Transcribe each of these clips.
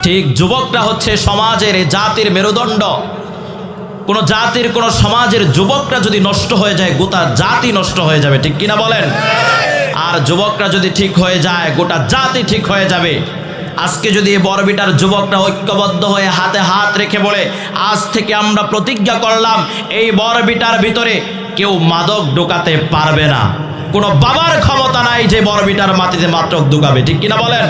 ঠিক যুবকরা হচ্ছে সমাজের জাতির মেরুদণ্ড। কোন জাতির কোন সমাজের যুবকরা যদি নষ্ট হয়ে যায় গোটা জাতি নষ্ট হয়ে যাবে, ঠিক কিনা বলেন? আর যুবকরা যদি ঠিক হয়ে যায় গোটা জাতি ঠিক হয়ে যাবে। আজকে যদি বরবিটার যুবকরা ঐক্যবদ্ধ হয়ে হাতে হাত রেখে বলে আজ থেকে আমরা প্রতিজ্ঞা করলাম এই বরবিটার ভিতরে কেউ মাদক ঢোকাতে পারবে না, কোনো বাবার ক্ষমতা নাই যে বরবিটার মাটিতে মাদক ঢুকাবে, ঠিক কিনা বলেন?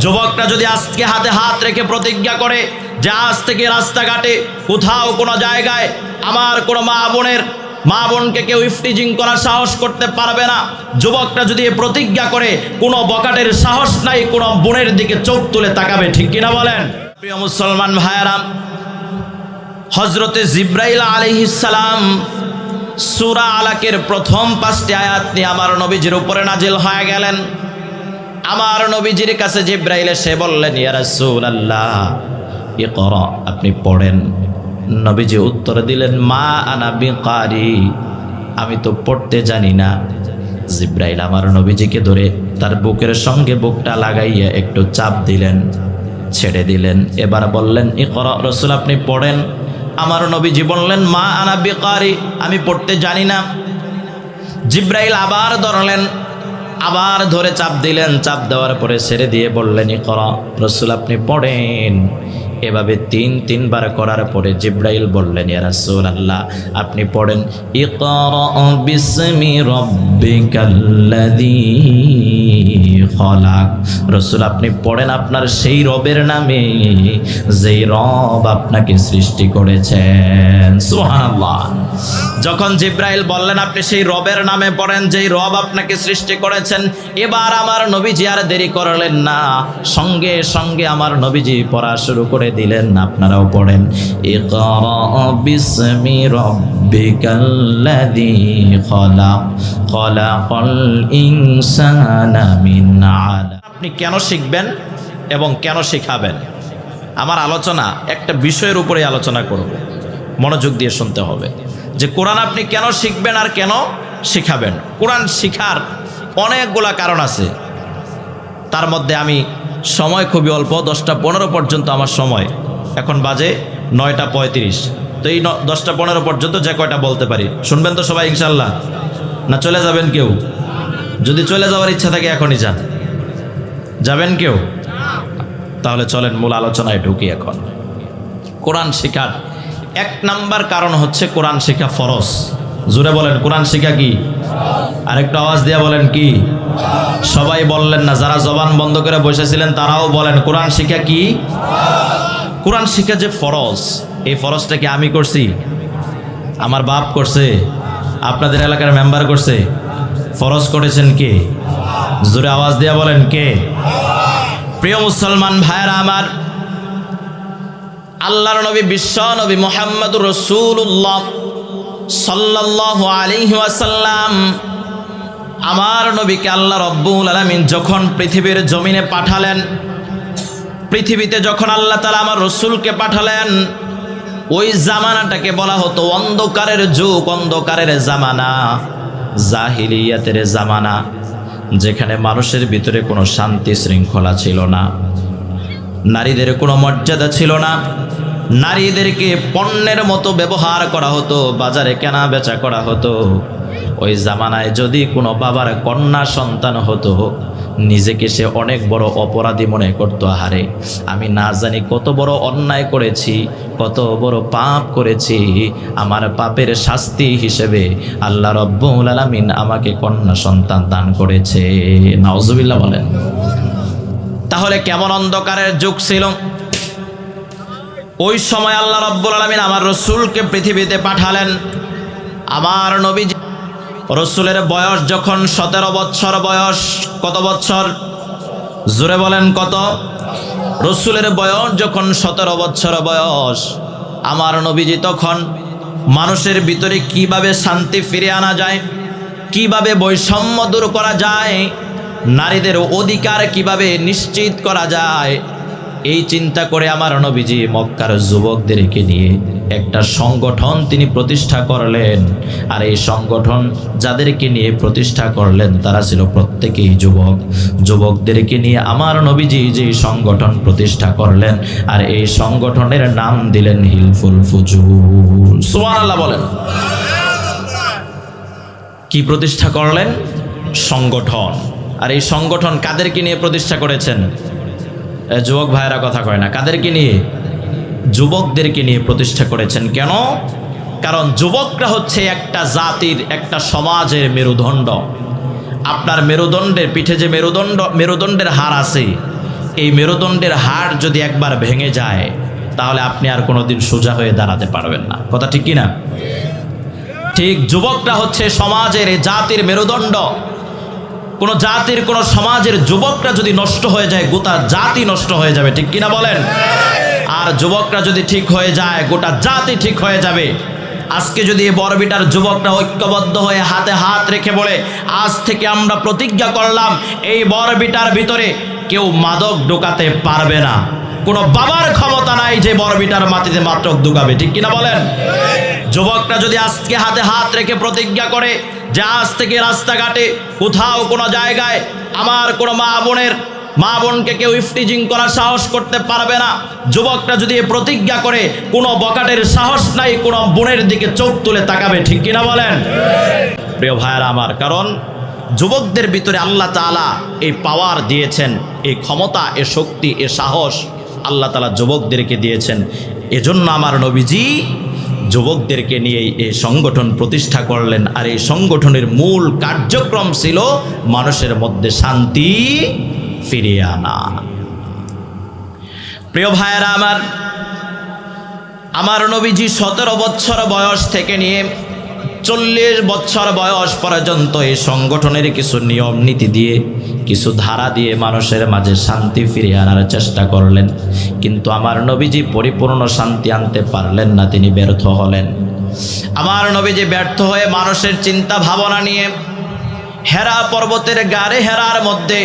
যুবকরা যদি আজকে হাতে হাত রেখে প্রতিজ্ঞা করে যে আজ থেকে রাস্তাঘাটে কোথাও কোনো জায়গায় আমার কোনো মা বোনকে কেউ ইফটিজিং করার সাহস করতে পারবে না, যুবকরা যদি প্রতিজ্ঞা করে কোনো বকাটের সাহস নাই কোনো বোনের দিকে চোখ তুলে তাকাবে, ঠিক কিনা বলেন? প্রিয় মুসলমান ভাইয়েরা, হযরতে জিবরাইল আলাইহিস সালাম সূরা আলাকের প্রথম 5টি আয়াত নিয়ে আমার নবীজির উপরে নাজিল হয়ে গেলেন। আমার নবীজির কাছে জিবরাইল এসে বললেন, ইয়া রাসূলুল্লাহ ইকরা, আপনি পড়েন। নবীজি উত্তর দিলেন, মা আনা বিকারি, আমি তো পড়তে জানি না। জিবরাইল আমার নবীজিকে ধরে তার বুকের সঙ্গে বুকটা লাগাইয়া একটু চাপ দিলেন, ছেড়ে দিলেন। এবার বললেন, ইকরা রাসূল, আপনি পড়েন। আমার নবীজি বললেন, মা আনা বিকারি, আমি পড়তে জানি না। জিবরাইল আবার ধরলেন, আবার ধরে চাপ দিলেন, চাপ দেওয়ার পরে ছেড়ে দিয়ে বললেন, ইকরা রাসূল, আপনি পড়েন। এভাবে 3বার করার পরে জিবরাইল বললেন, ইয়া রাসূলুল্লাহ আপনি পড়েন, ইকরা বিসমি রাব্বিকাল্লাযী খলাক। রাসূল আপনি পড়েন আপনার সেই রবের নামে যেই রব আপনাকে সৃষ্টি করেছেন। সুবহানাল্লাহ। যখন জিবরাইল বললেন আপনি সেই রবের নামে পড়েন যেই রব আপনাকে সৃষ্টি করেছেন, এবার আমার নবীজি আর দেরি করলেন না, সঙ্গে সঙ্গে আমার নবীজি পড়া শুরু করে দিলেন। আপনারাও পড়েন, ইকরা বিসমি রাব্বিকাল্লাযী খলাক খলাকাল ইনসানা মিন আলাক। আপনি কেন শিখবেন এবং কেন শিখাবেন? আমার আলোচনা একটা বিষয়ের উপরে আলোচনা করব, মনোযোগ দিয়ে শুনতে হবে যে কোরআন আপনি কেন শিখবেন আর কেন শিখাবেন। কোরআন শিখার অনেকগুলা কারণ আছে, তার মধ্যে আমি সময় খুবই অল্প, 10টা 15 পর্যন্ত আমার সময়, এখন বাজে 9টা 35, তো এই 10টা 15 পর্যন্ত যে কয়টা বলতে পারি। শুনবেন তো সবাই ইনশাল্লাহ? না চলে যাবেন কেউ? যদি চলে যাওয়ার ইচ্ছা থাকে এখনই যান। যাবেন কেউ? তাহলে চলেন মূল আলোচনায় ঢুকি। এখন কোরআন শিখার 1 নাম্বার কারণ হচ্ছে কোরআন শিখা ফরজ। জোরে বলেন, কোরআন শিখা কি? আরেকটু আওয়াজ দিয়া বলেন কি? সবাই বললেন না, যারা জবান বন্ধ করে বসেছিলেন তারাও বলেন, কোরআন শিখা কি? কোরআন শিখা যে ফরজ, এই ফরজটা কি আমি করছি? আমার বাপ করছে? আপনাদের এলাকার মেম্বার করছে? ফরজ করেছেন কে? জোরে আওয়াজ দিয়া বলেন কে? প্রিয় মুসলমান ভাইয়েরা আমার, আল্লাহর নবী বিশ্ব নবী মুহাম্মদুর রাসূলুল্লাহ সাল্লাল্লাহু আলাইহি ওয়াসাল্লাম, আমার নবীকে আল্লাহ রাব্বুল আলামিন যখন পৃথিবীর জমিনে পাঠালেন, পৃথিবীতে যখন আল্লাহ তাআলা আমার রাসূলকে পাঠালেন, ওই জামানাটাকে বলা হতো অন্ধকারের যুগ, অন্ধকারের জামানা, জাহিলিয়াতের জামানা, যেখানে মানুষের ভিতরে কোনো শান্তি শৃঙ্খলা ছিল না, নারীদের কোনো মর্যাদা ছিল না, নারীদেরকে পণ্যের মতো ব্যবহার করা হতো, বাজারে কেনা বেচা করা হতো। ওই জামানায় যদি কোনো বাবার কন্যা সন্তান হতো, নিজেকে সে অনেক বড় অপরাধী মনে করতো। হারে আমি না জানি কত বড় অন্যায় করেছি, কত বড় পাপ করেছি, আমার পাপের শাস্তি হিসেবে আল্লাহ রাব্বুল আলামিন আমাকে কন্যা সন্তান দান করেছে। নাউজুবিল্লাহ বলেন। তাহলে কেমন অন্ধকারের যুগ ছিল ওই সময়? আল্লাহ রাব্বুল আলামিন আমার রাসূলকে পৃথিবীতে পাঠালেন। আমার নবী রাসূলের বয়স যখন 17 বছর বয়স, কত বছর? জোরে বলেন কত? রাসূলের বয়স যখন 17 বছর বয়স, আমার নবীজি তখন মানুষের ভিতরে কিভাবে শান্তি ফিরে আনা যায়, কিভাবে বৈষম্য দূর করা যায়, নারীদের অধিকার কিভাবে নিশ্চিত করা যায়, এই চিন্তা করে আমার নবীজি মক্কার যুবকদেরকে নিয়ে একটা সংগঠন তিনি প্রতিষ্ঠা করলেন। আর এই সংগঠন যাদেরকে নিয়ে প্রতিষ্ঠা করলেন তারা ছিল প্রত্যেকেই যুবক। যুবকদেরকে নিয়ে আমার নবীজি যে সংগঠন প্রতিষ্ঠা করলেন, আর এই সংগঠনের নাম দিলেন হিলফুল ফুজুল। সুবহানাল্লাহ বলেন। কি প্রতিষ্ঠা করলেন? সংগঠন। আর এই সংগঠন কাদেরকে নিয়ে প্রতিষ্ঠা করেছেন? যুবক ভাইয়েরা কথা কয় না। কাদেরকে নিয়ে? যুবকদেরকে নিয়ে প্রতিষ্ঠা করেছেন। কেন? কারণ যুবকরা হচ্ছে একটা জাতির, একটা সমাজের মেরুদণ্ড। আপনার মেরুদণ্ডের পিঠে যে মেরুদণ্ডের হাড় আছে, এই মেরুদণ্ডের হাড় যদি একবার ভেঙে যায় তাহলে আপনি আর কোনোদিন সোজা হয়ে দাঁড়াতে পারবেন না। কথা ঠিক কিনা? ঠিক যুবকরা হচ্ছে সমাজের, জাতির মেরুদণ্ড। কোনো জাতির, কোনো সমাজের যুবকরা যদি নষ্ট হয়ে যায় গোটা জাতি নষ্ট হয়ে যাবে। ঠিক কিনা বলেন? আর যুবকরা যদি ঠিক হয়ে যায় গোটা জাতি ঠিক হয়ে যাবে। আজকে যদি এই বরবিটার যুবকরা ঐক্যবদ্ধ হয়ে হাতে হাত রেখে বলে, আজ থেকে আমরা প্রতিজ্ঞা করলাম এই বরবিটার ভিতরে কেউ মাদক ঢোকাতে পারবে না, কোনো বাবার ক্ষমতা নাই যে বরবিটার মাটিতে মাদক ঢুকাবে। ঠিক কিনা বলেন? যুবকরা যদি আজকে হাতে হাত রেখে প্রতিজ্ঞা করে যে আজ থেকে রাস্তাঘাটে কোথাও কোনো জায়গায় আমার কোনো মা বোনকে কেউ ইফটিজিং করার সাহস করতে পারবে না, যুবকরা যদি প্রতিজ্ঞা করে কোনো বকাটের সাহস নাই কোনো বোনের দিকে চোখ তুলে তাকাবে। ঠিক কিনা বলেন? প্রিয় ভাইয়েরা আমার, কারণ যুবকদের ভিতরে আল্লাহ তাআলা এই পাওয়ার দিয়েছেন, এই ক্ষমতা, এই শক্তি, এই সাহস আল্লাহ তাআলা যুবকদেরকে দিয়েছেন। এজন্য আমার নবীজি যুবকদেরকে নিয়ে এই সংগঠন প্রতিষ্ঠা করলেন। আর এই সংগঠনের মূল কার্যক্রম ছিল মানুষের মধ্যে শান্তি ফিরিয়ে আনা। প্রিয় ভাইয়েরা আমার নবীজি 17 বছর বয়স থেকে নিয়ে 40 বছর বয়স পর্যন্ত এই সংগঠনের কিছু নিয়ম নীতি দিয়ে, কিছু ধারা দিয়ে মানুষের মাঝে শান্তি ফিরিয়ে আনার চেষ্টা করলেন। কিন্তু আমার নবীজি পরিপূর্ণ শান্তি আনতে পারলেন না, তিনি ব্যর্থ হলেন। আমার নবীজি ব্যর্থ হয়ে মানুষের চিন্তা ভাবনা নিয়ে হেরা পর্বতের গাড়ে হেরার মধ্যে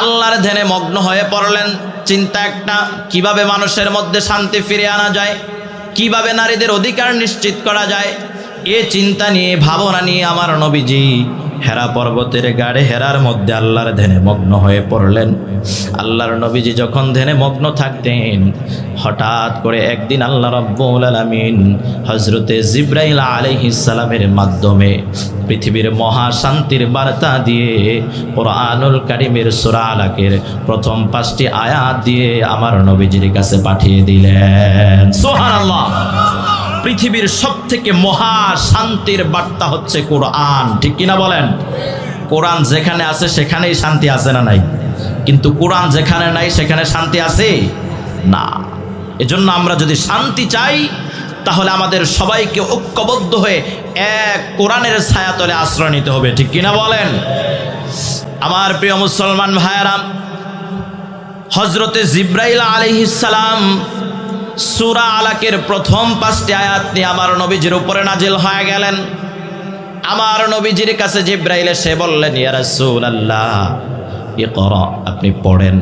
আল্লাহর ধ্যানে মগ্ন হয়ে পড়লেন। চিন্তা একটা, কিভাবে মানুষের মধ্যে শান্তি ফিরিয়ে আনা যায়, কিভাবে নারীদের অধিকার নিশ্চিত করা যায়, এ চিন্তা নিয়ে, ভাবনা নিয়ে আমার নবীজি হেরা পর্বতের গাড়ে হেরার মধ্যে আল্লাহর ধ্যানে মগ্ন হয়ে পড়লেন। আল্লাহর নবীজি যখন ধ্যানে মগ্ন থাকতেন, হঠাৎ করে একদিন আল্লাহ রাব্বুল আলামিন হযরতে জিবরাইল আলাইহিস সালামের মাধ্যমে পৃথিবীর মহা শান্তির বার্তা দিয়ে কোরআনুল কারীমের সূরা আলাকের প্রথম 5টি আয়াত দিয়ে আমার নবীজির কাছে পাঠিয়ে দিলেন। সুবহানাল্লাহ। পৃথিবীর সবথেকে মহা শান্তির বার্তা হচ্ছে কোরআন। ঠিক কিনা বলেন? কোরআন যেখানে আছে সেখানেই শান্তি আছে না নাই? কিন্তু কোরআন যেখানে নাই সেখানে শান্তি আছে না। এজন্য আমরা যদি শান্তি চাই তাহলে আমাদের সবাইকে ঐক্যবদ্ধ হয়ে এক কোরআনের ছায়াতলে আশ্রয় নিতে হবে। ঠিক কিনা বলেন? আমার প্রিয় মুসলমান ভাইয়েরা, হযরতে জিবরাইল আলাইহিস সালাম সূরা আলাকের প্রথম 5টি আয়াত নিয়ে আমার নবীজির উপরে নাজিল হয়ে গেলেন। আমার নবীজির কাছে জিবরাইল এসে বললেন, ইয়া রাসূলুল্লাহ ইকরা, আপনি পড়েন।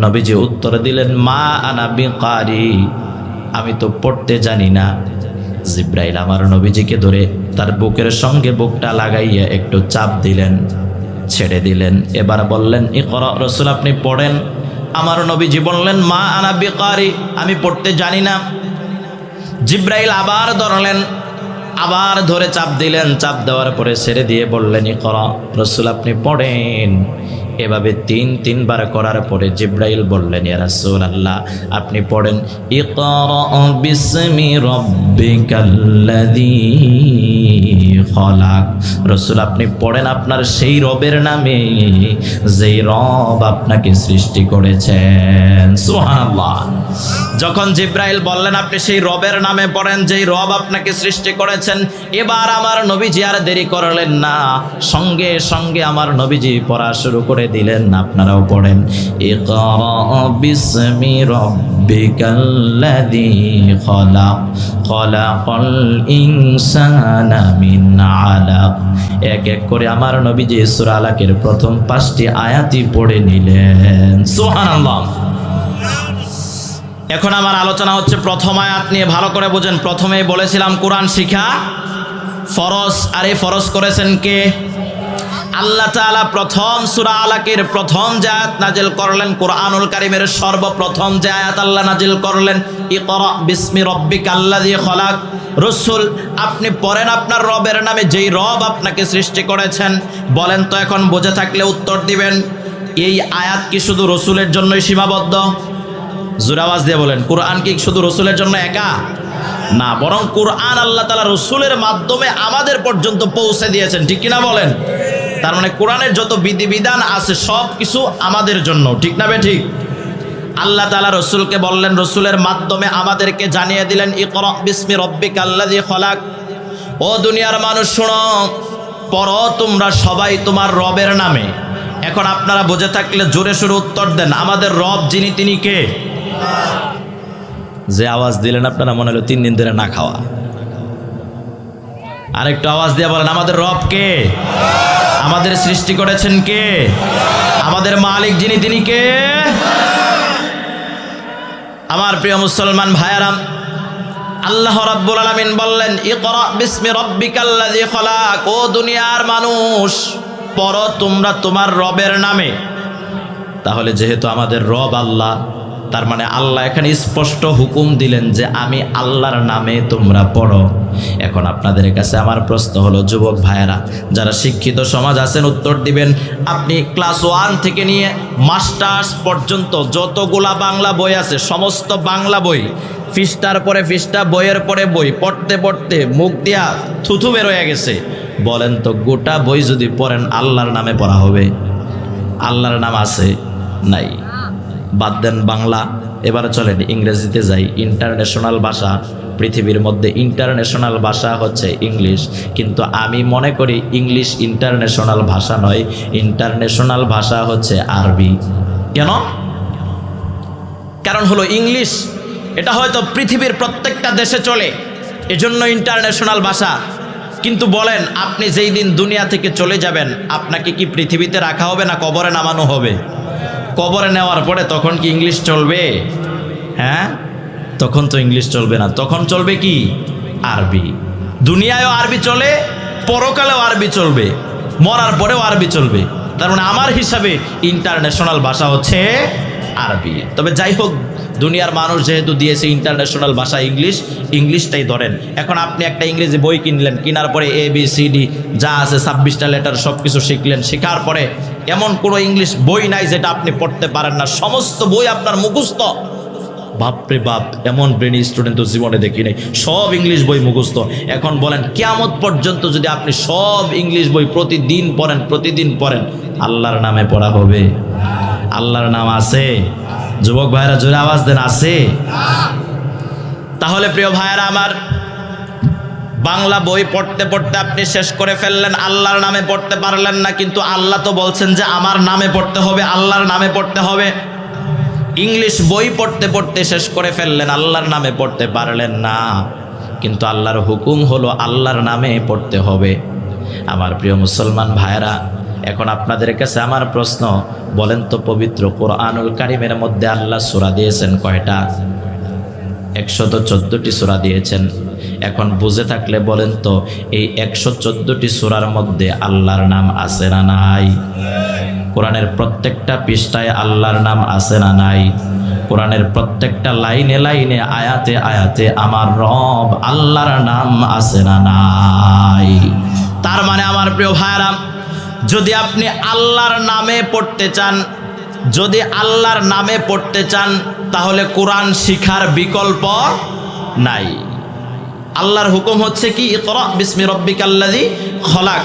নবীজি উত্তর দিলেন, মা আনা বিকারি, আমি তো পড়তে জানি না। জিবরাইল আমার নবীজিকে ধরে তার বুকের সঙ্গে বুকটা লাগাইয়া একটু চাপ দিলেন, ছেড়ে দিলেন। এবার বললেন, ইকরা রাসূল, আপনি পড়েন। আমার নবীজি বললেন, মা আনা বিকারি, আমি পড়তে জানি না। জিবরাইল আবার ধরলেন, আবার ধরে চাপ দিলেন, চাপ দেওয়ার পরে ছেড়ে দিয়ে বললেন, ইকরা রাসূল, আপনি পড়েন। এভাবে 3বার করার পরে জিবরাইল বললেন, ইয়া রাসূলুল্লাহ আপনি পড়েন, ইকরা বিসমি রাব্বিকাল্লাযী খলাক। রাসূল আপনি পড়েন আপনার সেই রবের নামে যেই রব আপনাকে সৃষ্টি করেছেন। সুবহানাল্লাহ। যখন জিবরাইল বললেন আপনি সেই রবের নামে পড়েন যেই রব আপনাকে সৃষ্টি করেছেন, এবার আমার নবীজি আর দেরি করলেন না, সঙ্গে সঙ্গে আমার নবীজি পড়া শুরু করে দিলেন। আপনারাও পড়েন, ইকরা বিসমি রাব্বিকাল্লাযী খলাক, খলাকাল ইনসানা মিন আলাক। এক এক করে আমার নবীজি সূরা আলাকের প্রথম 5টি আয়াতই পড়ে নিলেন। সুবহানাল্লাহ। এখন আমার আলোচনা হচ্ছে প্রথম আয়াত নিয়ে, ভালো করে বোঝেন। প্রথমেই বলেছিলাম কোরআন শিক্ষা ফরজ, আর এই ফরজ করেছেন কে? আল্লাহ তাআলা প্রথম সূরা আলাকের প্রথম যে আয়াত নাজিল করলেন, কোরআনুল কারীমের সর্বপ্রথম যে আয়াত আল্লাহ নাজিল করলেন, ইকরা বিসমি রাব্বিকাল্লাযী খলাক। রাসূল, আপনি পড়েন আপনার রবের নামে, যেই রব আপনাকে সৃষ্টি করেছেন। বলেন তো এখন বুঝে থাকলে উত্তর দিবেন, এই আয়াত কি শুধু রাসূলের জন্যই সীমাবদ্ধ? জোরে আওয়াজ দিয়ে বলেন, কোরআন কি শুধু রাসূলের জন্য একা? না, বরং কোরআন আল্লাহ তাআলা রাসূলের মাধ্যমে আমাদের পর্যন্ত পৌঁছে দিয়েছেন, ঠিক কিনা বলেন? তার মানে কোরআনের যত বিধিবিধান আছে সব কিছু আমাদের জন্য, ঠিক না ঠিক? আল্লাহ তাআলা রাসূলকে বললেন, রাসূলের মাধ্যমে আমাদেরকে জানিয়ে দিলেন, ইকরা বিসমি রাব্বিকাল্লাযী খলাক। ও দুনিয়ার মানুষ শোনো, পড়ো তোমরা সবাই তোমার রবের নামে। এখন আপনারা বুঝে থাকলে জোরে সোরে উত্তর দেন, আমাদের রব যিনি, তিনি কে? যে আওয়াজ দিলেন আপনারা মনে হলো 3 দিন ধরে না খাওয়া। আরেকটু আওয়াজ দিয়ে বলেন, আমাদের রব কে? আমাদের সৃষ্টি করেছেন কে? আমাদের মালিক যিনি, তিনি কে? আমার প্রিয় মুসলমান ভাইয়ারা, আল্লাহ রাব্বুল আলামিন বললেন, ইকরা বিসমি রাব্বিকাল্লাযী খলাক। ও দুনিয়ার মানুষ, পড়ো তোমরা তোমার রবের নামে। তাহলে যেহেতু আমাদের রব আল্লাহ, তার মানে আল্লাহ এখানে স্পষ্ট হুকুম দিলেন যে আমি আল্লাহর নামে তোমরা পড়ো। এখন আপনাদের কাছে আমার প্রশ্ন হলো, যুবক ভাইয়েরা যারা শিক্ষিত সমাজ আছেন, উত্তর দিবেন। আপনি ক্লাস 1 থেকে নিয়ে মাস্টার্স পর্যন্ত যতগুলা বাংলা বই আছে, সমস্ত বাংলা বই পৃষ্ঠার পরে পৃষ্ঠা, বইয়ের পরে বই, পড়তে পড়তে মুখ দিয়া থুথু বের হয়ে গেছে। বলেন তো, গোটা বই যদি পড়েন আল্লাহর নামে পড়া হবে? আল্লাহর নাম আছে? নাই। বাদ দেন বাংলা, এবারে চলেন ইংরেজিতে যাই। ইন্টারন্যাশনাল ভাষা, পৃথিবীর মধ্যে ইন্টারন্যাশনাল ভাষা হচ্ছে ইংলিশ, কিন্তু আমি মনে করি ইংলিশ ইন্টারন্যাশনাল ভাষা নয়, ইন্টারন্যাশনাল ভাষা হচ্ছে আরবি। কেন? কারণ হলো ইংলিশ এটা হয়তো পৃথিবীর প্রত্যেকটা দেশে চলে, এজন্য ইন্টারন্যাশনাল ভাষা। কিন্তু বলেন, আপনি যেই দিন দুনিয়া থেকে চলে যাবেন, আপনাকে কি পৃথিবীতে রাখা হবে না কবরে নামানো হবে? কবরে নেওয়ার পরে তখন কি ইংলিশ চলবে? হ্যাঁ, তখন তো ইংলিশ চলবে না, তখন চলবে কি? আরবি। দুনিয়ায়ও আরবি চলে, পরকালেও আরবি চলবে, মরার পরেও আরবি চলবে। তার মানে আমার হিসাবে ইন্টারন্যাশনাল ভাষা হচ্ছে আরবি। তবে যাই হোক, দুনিয়ার মানুষ যেহেতু দিয়েছে ইন্টারন্যাশনাল ভাষা ইংলিশ, ইংলিশটাই ধরেন। এখন আপনি একটা ইংরেজি বই কিনলেন, কেনার পরে ABCD যা আছে 26টা লেটার সব কিছু শিখলেন। শেখার পরে এমন কোনো ইংলিশ বই নাই যেটা আপনি পড়তে পারেন না, সমস্ত বই আপনার মুখস্থ। বাপরে বাপ, এমন ব্রেনি স্টুডেন্ট তো জীবনে দেখি নাই, সব ইংলিশ বই মুখস্থ। এখন বলেন, কিয়ামত পর্যন্ত যদি আপনি সব ইংলিশ বই প্রতিদিন পড়েন, আল্লাহর নামে পড়া হবে? আল্লাহর নাম আছে? যুবক ভাইরা জোরে আওয়াজ দেন, আছে? তাহলে প্রিয় ভাইরা আমার, বাংলা বই পড়তে পড়তে আপনি শেষ করে ফেললেন, আল্লাহর নামে পড়তে পারলেন না। কিন্তু আল্লাহ তো বলছেন যে আমার নামে পড়তে হবে, আল্লাহর নামে পড়তে হবে। ইংলিশ বই পড়তে পড়তে শেষ করে ফেললেন, আল্লাহর নামে পড়তে পারলেন না। কিন্তু আল্লাহর হুকুম হলো আল্লাহর নামে পড়তে হবে। আমার প্রিয় মুসলমান ভাইরা, এখন আপনাদের কাছে আমার প্রশ্ন, বলেন তো পবিত্র কোরআনুল কারীমের মধ্যে আল্লাহ সূরা দিয়েছেন কয়টা? 114টি সূরা দিয়েছেন। এখন বুঝে থাকলে বলেন তো, এই 114টি সূরার মধ্যে আল্লাহর নাম আছে না নাই? কোরআনের প্রত্যেকটা পৃষ্ঠায় আল্লাহর নাম আছে না নাই? কোরআনের প্রত্যেকটা লাইনে লাইনে, আয়াতে আয়াতে আমার রব আল্লাহর নাম আছে না নাই? তার মানে আমার প্রিয় ভাইরা, যদি আপনি আল্লাহর নামে পড়তে চান, তাহলে কোরআন শিখার বিকল্প নাই। আল্লাহর হুকুম হচ্ছে কি? ইকরা বিসমি রাব্বিকাল্লাযী খলাক।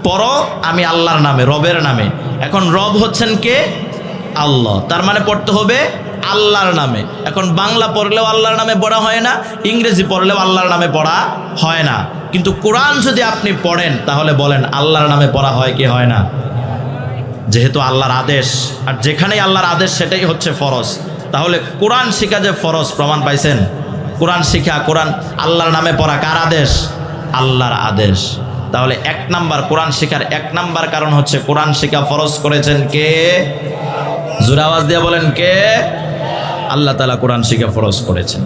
পড়ো আমি আল্লাহর নামে, রবের নামে। এখন রব হচ্ছেন কে? আল্লাহ। তার মানে পড়তে হবে আল্লাহর নামে। এখন বাংলা পড়লেও আল্লাহর নামে পড়া হয় না, ইংরেজি পড়লেও আল্লাহর নামে পড়া হয় না। কিন্তু কোরআন যদি আপনি পড়েন, তাহলে বলেন আল্লাহর নামে পড়া হয় কি হয় না? যেহেতু আল্লাহর আদেশ, আর যেখানেই আল্লাহর আদেশ সেটাই হচ্ছে ফরজ। তাহলে কোরআন শিখা যে ফরজ, প্রমাণ পাইছেন? কোরআন শিখা, কোরআন আল্লাহর নামে পড়া কার আদেশ? আল্লাহর আদেশ। তাহলে 1 নাম্বার, কোরআন শিখার 1 নাম্বার কারণ হচ্ছে কোরআন শিখা ফরজ করেছেন কে? জোরে আওয়াজ দিয়ে বলেন, কে? আল্লাহ তাআলা কোরআন শিক্ষা ফরজ করেছেন।